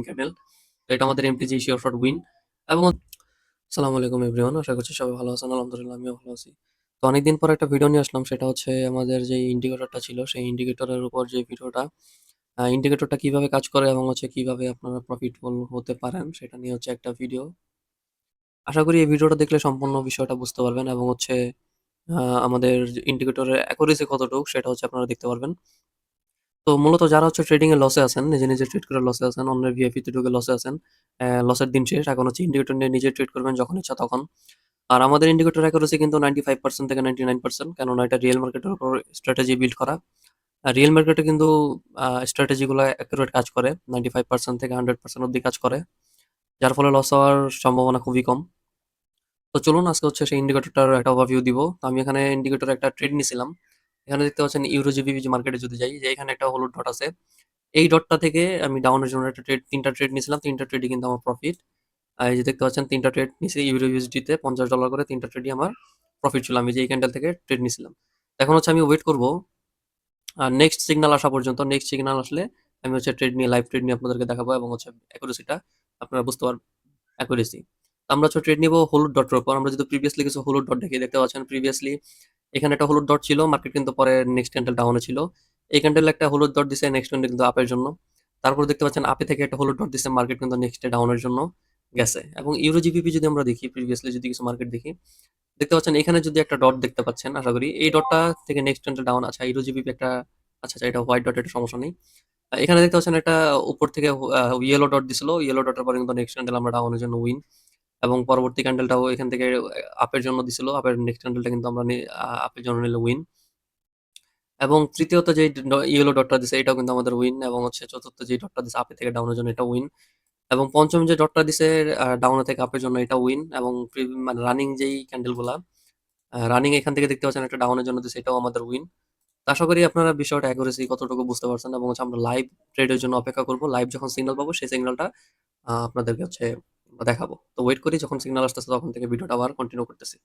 Candle. তো এটা আমাদের এমটিজি শিওর শট উইন। এবং আসসালামু আলাইকুম এভরিওয়ান, আশা করছি সবাই ভালো আছেন। আলহামদুলিল্লাহ আমিও ভালো আছি। তো অনেকদিন পর একটা ভিডিও নিয়ে আসলাম, সেটা হচ্ছে আমাদের যে ইন্ডিকেটরটা ছিল সেই ইন্ডিকেটরের উপর যে ভিডিওটা, ইন্ডিকেটরটা কিভাবে কাজ করে এবং হচ্ছে কিভাবে আপনারা প্রফিটফুল হতে পারেন সেটা নিয়ে হচ্ছে একটা ভিডিও। আশা করি এই ভিডিওটা দেখলে সম্পূর্ণ বিষয়টা বুঝতে পারবেন এবং হচ্ছে আমাদের ইন্ডিকেটরের অ্যাকুরেসি কতটুকু সেটা হচ্ছে আপনারা দেখতে পারবেন। তো মূলত যারা হচ্ছে ট্রেডিং এ লসে আছেন, নিজে, নিজে ট্রেড করে লসে আছেন, অন্যের ভিআইপি তে ঢুকে লসে আছেন। লসের দিন শেষ। এখন হচ্ছে ইন্ডিকেটর নিয়ে নিজে ট্রেড করবেন যখন ইচ্ছা তখন। আর আমাদের ইন্ডিকেটর অ্যাকুরেসি কিন্তু 95% থেকে 99%, কেননা এটা রিয়েল মার্কেটের উপর স্ট্র্যাটেজি বিল্ড করা। আর রিয়েল মার্কেটে কিন্তু স্ট্র্যাটেজি গুলো অ্যাকুরেট কাজ করে। 95% থেকে 100% অব্দি কাজ করে। যার ফলে লস হওয়ার সম্ভাবনা খুবই কম। তো চলুন আজকে হচ্ছে সেই ইন্ডিকেটরটার একটা ওভারভিউ দিব। তো আমি এখানে ইন্ডিকেটরে একটা ট্রেড নিছিলাম। এখানে দেখতে পাচ্ছেন ইউরো জিবিপি মার্কেটে যদি যাই, যে এখানে একটা হলুদ ডট আছে। এই ডটটা থেকে আমি ডাউনের জন্য একটা ট্রেড, ৩ টা ট্রেড নিয়েছিলাম। ৩ টা ট্রেডই কিন্তু আমার প্রফিট। এই যে দেখতে পাচ্ছেন ৩ টা ট্রেড নিছি ইউরো ইউএসডি তে $50 করে ৩ টা ট্রেডই আমার প্রফিট ছিল। আমি যে এই ক্যান্ডেল থেকে ট্রেড নিছিলাম। এখন হচ্ছে আমি ওয়েট করব নেক্সট সিগন্যাল আসা পর্যন্ত। নেক্সট সিগন্যাল আসলে আমি হচ্ছে ট্রেড নিয়ে লাইভ ট্রেড নিয়ে আপনাদেরকে দেখাবো এবং হচ্ছে অ্যাকুরেসিটা আপনারা বুঝতে পারবেন। অ্যাকুরেসি আমরা হচ্ছে ট্রেড নিব হলুদ ডটের উপর। আমরা যদি প্রিভিয়াসলি কিছু হলুদ ডট দেখি, দেখতে পাচ্ছেন প্রিভিয়াসলি এখানে একটা হলুদ ডট ছিল, মার্কেট কিন্তু পরে নেক্সট ক্যান্ডেল ডাউনে ছিল। এই ক্যান্ডেল একটা হলুদ ডট দিছে, নেক্সট ক্যান্ডেল কিন্তু আপের জন্য। তারপর দেখতে পাচ্ছেন আপে থেকে একটা হলুদ ডট দিছে, মার্কেট কিন্তু নেক্সট ডাউনের জন্য গেছে। এবং ইউরো জিবিপি যদি আমরা দেখি, প্রিভিয়াসলি যদি কিছু মার্কেট দেখি, দেখতে পাচ্ছেন এখানে যদি একটা ডট দেখতে পাচ্ছেন, আশা করি এই ডটটা থেকে নেক্সট ক্যান্ডেল ডাউন। আচ্ছা ইউরো জিবিপি একটা, আচ্ছা আচ্ছা এটা হোয়াইট ডট, এটা সমস্যা নেই। এখানে দেখতে পাচ্ছেন একটা উপর থেকে ইয়েলো ডট দিছিল, ইয়েলো ডটের পরে কিন্তু নেক্সট ক্যান্ডেল আমরা ডাউনের জন্য উইন। এবং পরবর্তী ক্যান্ডেলটাও এখান থেকে আপের জন্য দিছিল, আপের নেক্সট ক্যান্ডেলটা কিন্তু আমরা আপের জন্য নিলে উইন। এবং তৃতীয়ত যে ইয়েলো ডটটা দিছে এটাও কিন্তু আমাদের উইন। এবং হচ্ছে চতুর্থ যে ডটটা দিছে আপে থেকে ডাউনের জন্য এটা উইন। এবং পঞ্চম যে ডটটা দিছে ডাউনে থেকে আপের জন্য এটা উইন। এবং মানে রানিং যেই ক্যান্ডেল গুলা, রানিং এখান থেকে দেখতে পাচ্ছেন একটা ডাউনের জন্য দিছে, এটাও আমাদের উইন। আশা করি আপনারা বিষয়টা অ্যাকুরেসি কতটুকু বুঝতে পারছেন। এবং হচ্ছে আমরা লাইভ ট্রেডের জন্য অপেক্ষা করব। লাইভ যখন সিগন্যাল পাবো সেই সিগন্যালটা আপনাদেরকে হচ্ছে দেখাবো। তো ওয়েট করি, যখন সিগন্যাল আসতেছে তখন থেকে ভিডিওটা আবার কন্টিনিউ করতেছি।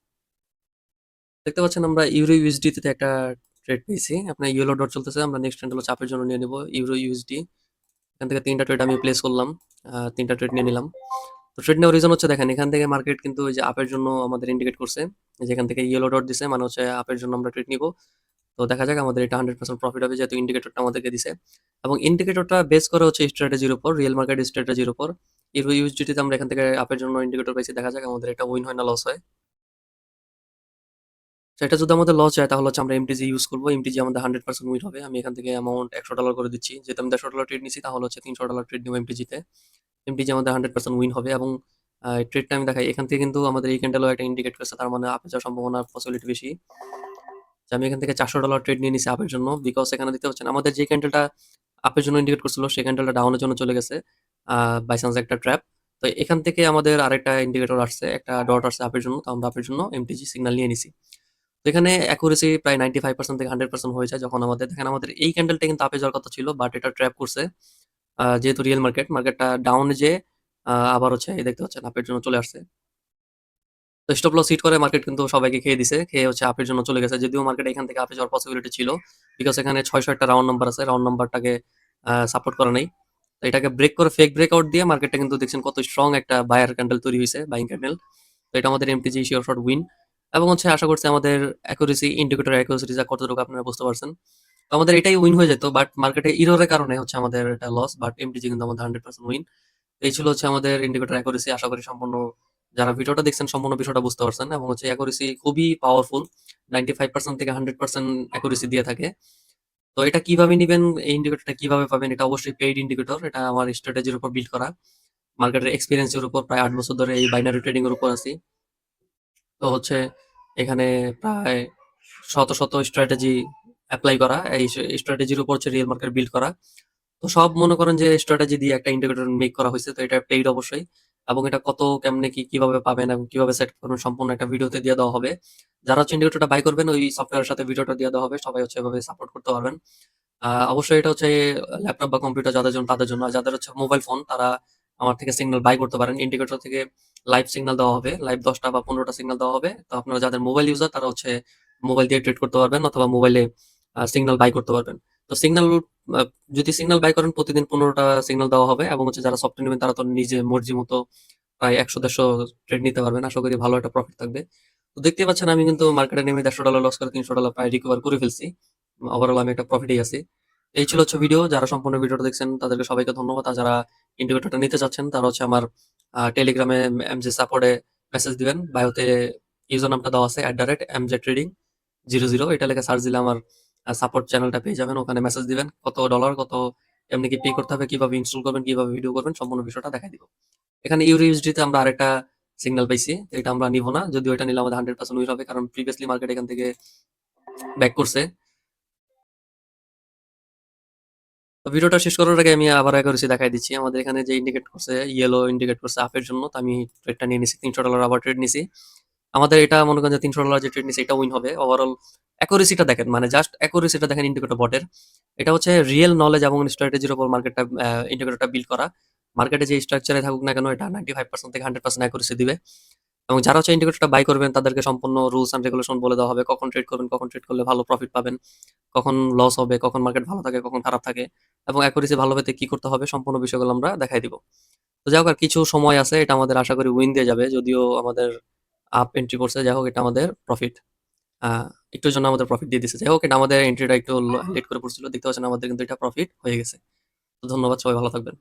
দেখতে পাচ্ছেন আমরা ইউরো ইউএসডি তে একটা ট্রেড পেয়েছি। আপনার ইয়েলো ডট চলতেছে, আমরা নেক্সট ক্যান্ডেল চাপের জন্য নিয়ে নেব ইউরো ইউএসডি। এখান থেকে ৩ টা ট্রেড আমি প্লেস করলাম। ৩ টা ট্রেড নিয়ে নিলাম। তো ট্রেড নেওয়ার রিজন হচ্ছে দেখেন এখান থেকে মার্কেট কিন্তু ওই যে আপের জন্য আমাদের ইন্ডিকেট করছে। যেখান থেকে ইয়েলো ডট দিছে মানে হচ্ছে আপের জন্য আমরা ট্রেড নিব। তো দেখা যাক আমাদের এটা 100% প্রফিট হবে যেহেতু ইন্ডিকেটরটা আমাদেরকে দিছে। এবং ইন্ডিকেটরটা বেস করা হচ্ছে স্ট্র্যাটেজির উপর, রিয়েল মার্কেট স্ট্র্যাটেজির উপর। ইউরো ইউএসডি তে আমরা এখান থেকে আপের জন্য ইন্ডিকেটর পাইছি। দেখা যাক আমাদের এটা উইন হয় না লস হয়। সেটা যদি আমাদের লস যায় তাহলে হচ্ছে আমরা এমটিজি ইউজ করব। এমটিজি আমাদের 100% উইন হবে। আমি এখান থেকে অ্যামাউন্ট $100 করে দিচ্ছি। যেহেতু আমি $150 ট্রেড নিছি তাহলে হচ্ছে $300 ট্রেড নিব এমটিজিতে। এমটিজি আমাদের 100% উইন হবে। এবং ট্রেডটা আমি দেখাই। এখান থেকে কিন্তু আমাদের এই ক্যান্ডেলও একটা ইন্ডিকেট করছে, তার মানে আপে যাওয়ার সম্ভাবনা পসিবিলিটি বেশি। যে আমি এখান থেকে $400 ট্রেড নিয়ে নিছি আপের জন্য। বিকজ এখানে দেখতে পাচ্ছেন আমাদের যে ক্যান্ডেলটা আপের জন্য ইন্ডিকেট করছিল সেই ক্যান্ডেলটা ডাউনের জন্য চলে গেছে। বাই চান্স একটা ট্র্যাপ। তো এখান থেকে আমাদের আরেকটা ইন্ডিকেটর আসছে, একটা ডট আসছে আপের জন্য। তো আমরা আপের জন্য এমটিজি সিগন্যাল নিয়ে নিছি। তো এখানে অ্যাকুরেসি প্রায় 95% থেকে 100% হয়ে যায় যখন আমাদের দেখেন আমাদের এই ক্যান্ডেলটা কিন্তু আপে যাওয়ার কথা ছিল, বাট এটা ট্র্যাপ করছে। যেহেতু রিয়েল মার্কেটটা ডাউনে যেয়ে আবার হচ্ছে এই দেখতে পাচ্ছেন আপের জন্য চলে আসছে। তো স্টপ লস হিট করে মার্কেট কিন্তু সবাইকে খেয়ে দিছে। খেয়ে হচ্ছে আপের জন্য চলে গেছে। যদিও মার্কেট এখান থেকে আপে যাওয়ার পসিবিলিটি ছিল। বিকজ এখানে ৬০০ একটা রাউন্ড নাম্বার আছে। রাউন্ড নাম্বারটাকে সাপোর্ট করে নাই। তো এটাকে ব্রেক করে ফেক ব্রেকআউট দিয়ে মার্কেটটা কিন্তু দেখছেন কত স্ট্রং একটা বায়ার ক্যান্ডেল তৈরি হইছে, বাইং ক্যান্ডেল। তো এটা আমাদের এমটিজি শিওর শট উইন। এবং হচ্ছে আশা করছি আমাদের অ্যাকুরেসি, ইন্ডিকেটর অ্যাকুরেসিটা কতটুকু আপনারা বুঝতে পারছেন। তো আমাদের এটাই উইন হয়ে যেত, বাট মার্কেটে এররের কারণে হচ্ছে আমাদের এটা লস, বাট এমটিজি কিন্তু আমাদের 100% উইন। এই ছিল হচ্ছে আমাদের ইন্ডিকেটর অ্যাকুরেসি। আশা করি সম্পূর্ণ যারা ভিডিওটা দেখছেন সম্পূর্ণ বিষয়টা বুঝতে পারছেন। এবং হচ্ছে অ্যাকুরেসি খুবই পাওয়ারফুল। 95% থেকে 100% অ্যাকুরেসি দিয়ে থাকে। তো এটা কিভাবে নিবেন, এই ইন্ডিকেটরটা কিভাবে পাবেন, এটা অবশ্যই পেইড ইন্ডিকেটর। এটা আমার স্ট্র্যাটেজির উপর বিল্ড করা। মার্কেটের এক্সপেরিয়েন্সের উপর প্রায় ৮ বছর ধরে এই বাইনারি ট্রেডিং এর উপর আছি। তো হচ্ছে এখানে প্রায় শত, শত স্ট্র্যাটেজি এপ্লাই করা। এই স্ট্র্যাটেজির উপর হচ্ছে রিয়েল মার্কেট বিল্ড করা। তো সব মনে করেন যে স্ট্র্যাটেজি দিয়ে একটা ইন্টিগ্রেটর মেক করা হয়েছে। তো এটা পেইড অবশ্যই। এবং এটা কত কেমনে কিভাবে পাবেন এবং কিভাবে সেট করবেন সম্পূর্ণ একটা ভিডিওতে দিয়ে দেওয়া হবে। যারা হচ্ছে ইন্ডিকেটরটা বাই করবেন ওই সফটওয়্যারের সাথে ভিডিওটা দিয়ে দেওয়া হবে, সবাই হচ্ছে এভাবে সাপোর্ট করতে পারবেন। অবশ্যই এটা হচ্ছে ল্যাপটপ বা কম্পিউটার যাদের জন্য তাদের জন্য। আর যাদের হচ্ছে মোবাইল ফোন তারা আমার থেকে সিগন্যাল বাই করতে পারেন। ইন্ডিকেটর থেকে লাইভ সিগন্যাল দেওয়া হবে, লাইভ ১০টা বা ১৫টা সিগন্যাল দেওয়া হবে। তো আপনারা যাদের মোবাইল ইউজার তারা হচ্ছে মোবাইল দিয়ে ট্রেড করতে পারবেন অথবা মোবাইলে সিগন্যাল বাই করতে পারবেন। তো সিগন্যাল আ যদি সিগন্যাল বাই করেন প্রতিদিন ১৫ টা সিগন্যাল দেওয়া হবে এবং হচ্ছে যারা সফটওয়্যার নিবেন তারা তো নিজে মর্জি মতো প্রায় ১০০-১৫০ ট্রেড নিতে পারবেন। আশা করি ভালো একটা প্রফিট থাকবে। তো দেখতেই পাচ্ছেন আমি কিন্তু মার্কেটে নেমে $১৫০ লস করে $৩০০ প্রায় রিকভার করে ফেলছি। ওভারঅল আমি একটা প্রফিটেই আছি। এই ছিল হচ্ছে ভিডিও। যারা সম্পূর্ণ ভিডিওটা দেখছেন তাদেরকে সবাইকে ধন্যবাদ। আর যারা ইন্ডিকেটরটা নিতে চাচ্ছেন তারা হচ্ছে আমার টেলিগ্রামে এমজে সাপোর্টে মেসেজ দিবেন। বায়োতে ইউজার নামটা দেওয়া আছে @mjtrading00 এটা লিখে সার্চ দিলে আমার সাপোর্ট চ্যানেলটা পেয়ে যাবেন। ওখানে মেসেজ দিবেন। কত ডলার, কত এমনি কি পে করতে হবে, কিভাবে ইনস্টল করবেন, কিভাবে ভিডিও করবেন সম্পূর্ণ বিষয়টা দেখায় দিব। এখানে ইউরোইউএসডি তে আমরা আরেকটা সিগন্যাল পাইছি। তো এটা আমরা নিব না। যদিও এটা নিলে আমাদের 100% উইন হবে। কারণ প্রিভিয়াসলি মার্কেট এখান থেকে ব্যাক করছে। তো ভিডিওটা শেষ করার আগে আমি আবার অ্যাকুরেসি দেখায় দিচ্ছি। আমাদের এখানে যে ইন্ডিকেট করছে, ইয়েলো ইন্ডিকেট করছে আপের জন্য। তো আমি ট্রেডটা নিয়ে নিছি। $৩০০ আবার ট্রেড নিছি। আমাদের এটা মনে করেন যে $৩০০ যে ট্রেড নিছি এটা উইন হবে। ওভারঅল অ্যাকুরেসিটা দেখেন। মানে জাস্ট অ্যাকুরেসিটা দেখেন ইন্ডিকেটর বটের। এটা হচ্ছে রিয়েল নলেজ এবং স্ট্র্যাটেজির উপর মার্কেটটা ইন্ডিকেটরটা বিল্ড করা। মার্কেটে যে স্ট্রাকচারে থাকুক না কেন এটা 95% থেকে 100% অ্যাকুরেসি দিবে। এবং যারা হচ্ছে ইন্ডিকেটরটা বাই করবেন তাদেরকে সম্পূর্ণ রুলস অ্যান্ড রেগুলেশন বলে দেওয়া হবে। কখন ট্রেড করবেন, কখন ট্রেড করলে ভালো প্রফিট পাবেন, কখন লস হবে, কখন মার্কেট ভালো থাকে, কখন খারাপ থাকে এবং অ্যাকুরেসি ভালো পেতে কি করতে হবে সম্পূর্ণ বিষয়গুলো আমরা দেখাই দিব। তো যাই হোক আর কিছু সময় আছে এটা আমাদের আশা করি উইন দিয়ে যাবে। যদিও আমাদের আপ এন্ট্রি করছে যাই হোক এটা আমাদের প্রফিট। আ একটুর জন্য আমাদের প্রফিট দিয়ে দিছে। যাই হোক এটা আমাদের এন্ট্রিটা একটু লেট করে পড়ছিল। দেখতে পাচ্ছেন আমাদের কিন্তু এটা প্রফিট হয়ে গেছে। তো ধন্যবাদ সবাই ভালো থাকবেন।